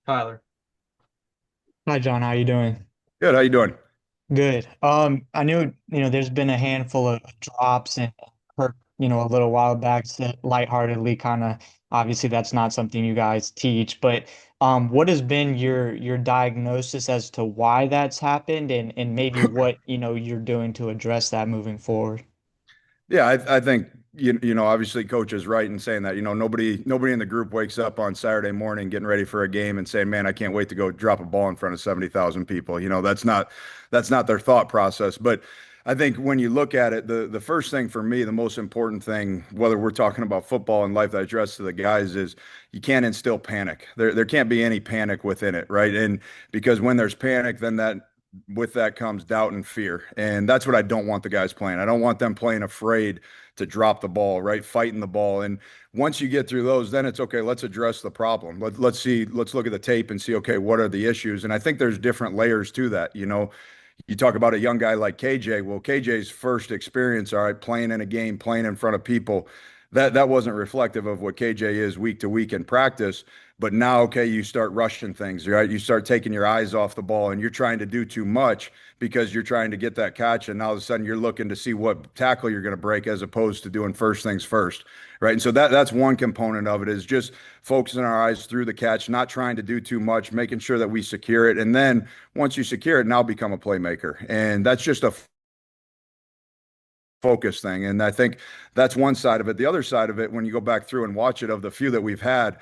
Tyler. Hi John, how you doing? Good. How you doing? Good. I knew, there's been a handful of drops and hurt, a little while back, so lightheartedly kind of obviously that's not something you guys teach, but what has been your diagnosis as to why that's happened and maybe what, you're doing to address that moving forward? Yeah, I think obviously coach is right in saying that. Nobody in the group wakes up on Saturday morning getting ready for a game and saying, "Man, I can't wait to go drop a ball in front of 70,000 people." That's not their thought process. But I think when you look at it, the first thing for me, the most important thing, whether we're talking about football and life that I address to the guys is you can't instill panic. There can't be any panic within it, right? And because when there's panic, then that with that comes doubt and fear. And that's what I don't want the guys playing. I don't want them playing afraid to drop the ball, right? Fighting the ball. And once you get through those, then it's okay, let's address the problem. Let's see, let's look at the tape and see, okay, what are the issues? And I think there's different layers to that. You talk about a young guy like KJ. Well, KJ's first experience, all right, playing in a game, playing in front of people, that wasn't reflective of what KJ is week to week in practice. But now, okay, you start rushing things, right? You start taking your eyes off the ball and you're trying to do too much because you're trying to get that catch. And now all of a sudden you're looking to see what tackle you're going to break as opposed to doing first things first, right? And so that's one component of it is just focusing our eyes through the catch, not trying to do too much, making sure that we secure it. And then once you secure it, now become a playmaker. And that's just a focus thing. And I think that's one side of it. The other side of it, when you go back through and watch it, of the few that we've had,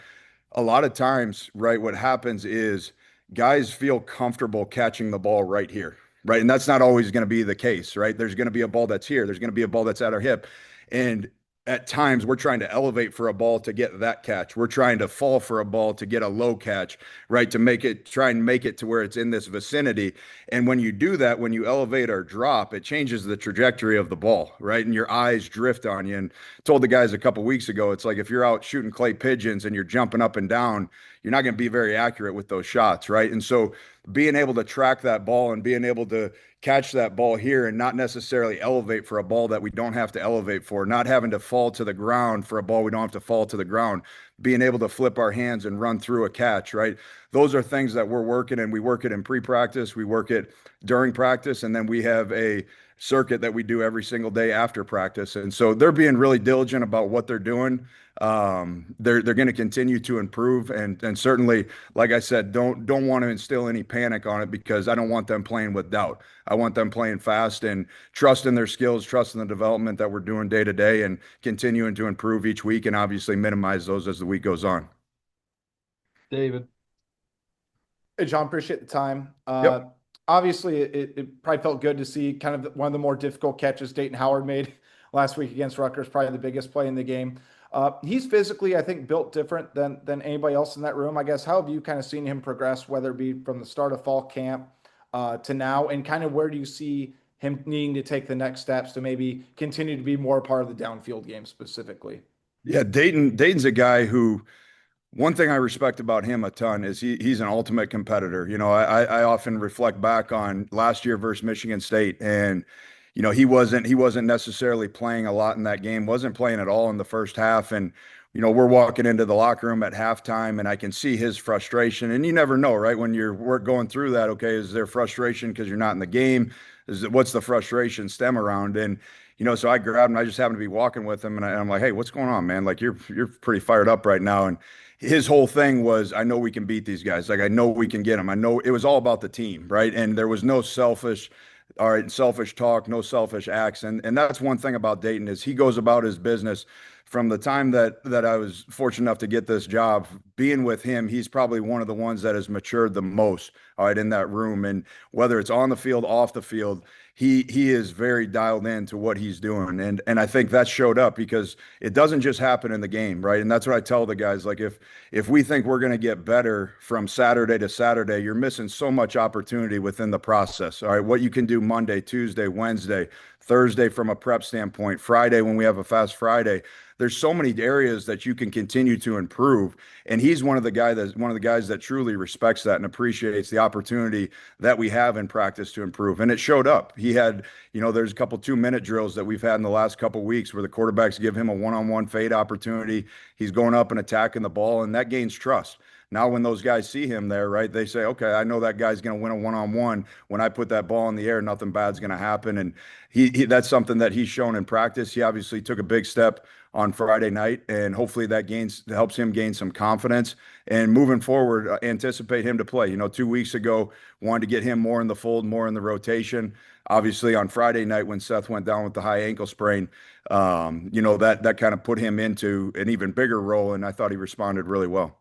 a lot of times, right, what happens is guys feel comfortable catching the ball right here, right? And that's not always going to be the case, right? There's going to be a ball that's here, there's going to be a ball that's at our hip. And at times we're trying to elevate for a ball to get that catch. We're trying to fall for a ball to get a low catch, right? To make it, try and make it to where it's in this vicinity. And when you do that, when you elevate or drop, it changes the trajectory of the ball, right? And your eyes drift on you. And told the guys a couple weeks ago, it's like if you're out shooting clay pigeons and you're jumping up and down, you're not going to be very accurate with those shots, right? And so being able to track that ball and being able to catch that ball here and not necessarily elevate for a ball that we don't have to elevate for, not having to fall to the ground for a ball we don't have to fall to the ground, being able to flip our hands and run through a catch, right? Those are things that we're working, and we work it in pre-practice, we work it during practice, and then we have a circuit that we do every single day after practice. And so they're being really diligent about what they're doing. They're going to continue to improve, and certainly, like I said, don't want to instill any panic on it because I don't want them playing with doubt. I want them playing fast and trusting their skills, trusting the development that we're doing day to day, and continuing to improve each week, and obviously minimize those as the week goes on. David. Hey, John, appreciate the time. Yep. Obviously, it probably felt good to see kind of one of the more difficult catches Dayton Howard made last week against Rutgers, probably the biggest play in the game. He's physically, I think, built different than anybody else in that room. I guess, how have you kind of seen him progress, whether it be from the start of fall camp to now, and kind of where do you see him needing to take the next steps to maybe continue to be more a part of the downfield game specifically? Yeah, Dayton's a guy who one thing I respect about him a ton is he's an ultimate competitor. I often reflect back on last year versus Michigan State, and he wasn't necessarily playing a lot in that game, wasn't playing at all in the first half, and we're walking into the locker room at halftime, and I can see his frustration, and you never know, right? When we're going through that, okay, is there frustration because you're not in the game? What's the frustration stem around? And so I grabbed him. I just happened to be walking with him, and I'm like, "Hey, what's going on, man? Like you're pretty fired up right now." And his whole thing was, I know we can beat these guys. Like, I know we can get them. I know it was all about the team, right? And there was no selfish, all right, selfish talk, no selfish acts. And that's one thing about Dayton is he goes about his business from the time that I was fortunate enough to get this job. Being with him, he's probably one of the ones that has matured the most, all right, in that room. And whether it's on the field, off the field, he is very dialed in to what he's doing. And I think that showed up because it doesn't just happen in the game, right? And that's what I tell the guys. Like if we think we're going to get better from Saturday to Saturday, you're missing so much opportunity within the process. All right, what you can do Monday, Tuesday, Wednesday, Thursday from a prep standpoint, Friday when we have a fast Friday. There's so many areas that you can continue to improve, and he's one of the guys that truly respects that and appreciates the opportunity that we have in practice to improve. And it showed up. He had, there's a couple 2-minute drills that we've had in the last couple weeks where the quarterbacks give him a one-on-one fade opportunity. He's going up and attacking the ball, and that gains trust. Now, when those guys see him there, right, they say, okay, I know that guy's going to win a one-on-one. When I put that ball in the air, nothing bad's going to happen. And that's something that he's shown in practice. He obviously took a big step on Friday night, and hopefully that helps him gain some confidence. And moving forward, anticipate him to play. 2 weeks ago, wanted to get him more in the fold, more in the rotation. Obviously, on Friday night when Seth went down with the high ankle sprain, that kind of put him into an even bigger role, and I thought he responded really well.